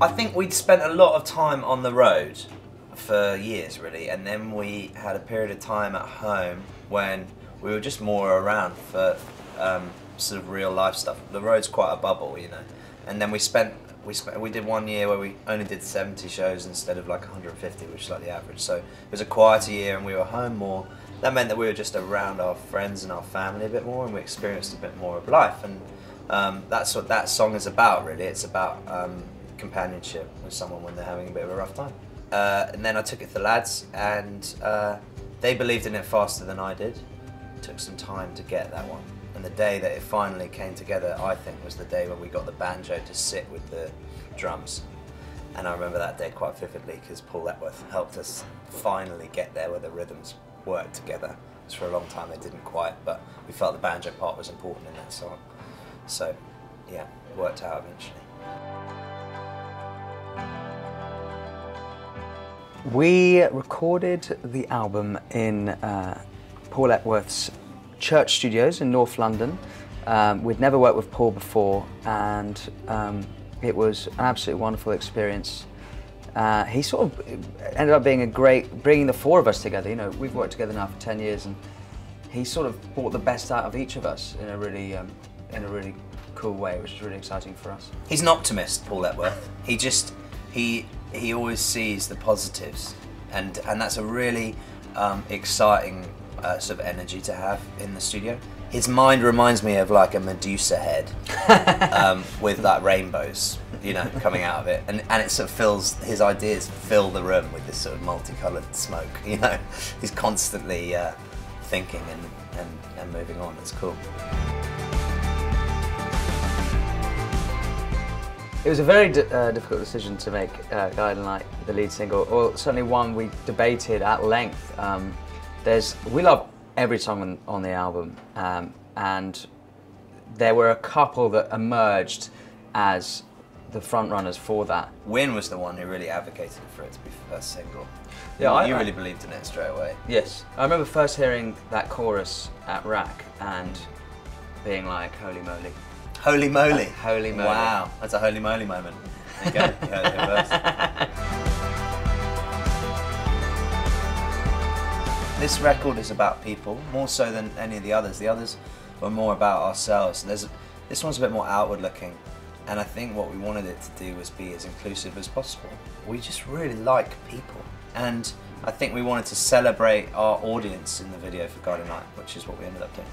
I think we'd spent a lot of time on the road for years, really, and then we had a period of time at home when we were just more around for sort of real life stuff. The road's quite a bubble, you know. And then we did 1 year where we only did 70 shows instead of like 150, which is like the average. So it was a quieter year, and we were home more. That meant that we were just around our friends and our family a bit more, and we experienced a bit more of life. And that's what that song is about, really. It's about companionship with someone when they're having a bit of a rough time. And then I took it to the lads, and they believed in it faster than I did. It took some time to get that one. And the day that it finally came together, I think, was the day when we got the banjo to sit with the drums. And I remember that day quite vividly because Paul Epworth helped us finally get there where the rhythms worked together. Because for a long time they didn't quite, but we felt the banjo part was important in that song. So, yeah, it worked out eventually. We recorded the album in Paul Epworth's church studios in North London. We'd never worked with Paul before, and it was an absolutely wonderful experience. He sort of ended up being bringing the four of us together. You know, we've worked together now for 10 years, and he sort of brought the best out of each of us in a really cool way, which is really exciting for us. He's an optimist, Paul Epworth. He always sees the positives, and that's a really exciting sort of energy to have in the studio. His mind reminds me of like a Medusa head with like rainbows, you know, coming out of it, and it sort of his ideas fill the room with this sort of multicoloured smoke, you know. He's constantly thinking and moving on. It's cool. It was a very difficult decision to make, Guiding Light, the lead single, or certainly one we debated at length. We love every song on the album, and there were a couple that emerged as the front runners for that. Wynne was the one who really advocated for it to be first single. Yeah, you really believed in it straight away. Yes, I remember first hearing that chorus at Rack and being like, holy moly. Holy moly. Holy moly. Wow, that's a holy moly moment. There you go, you heard it here first. This record is about people, more so than any of the others. The others were more about ourselves. This one's a bit more outward looking, and I think what we wanted it to do was be as inclusive as possible. We just really like people, and I think we wanted to celebrate our audience in the video for Guiding Light, which is what we ended up doing.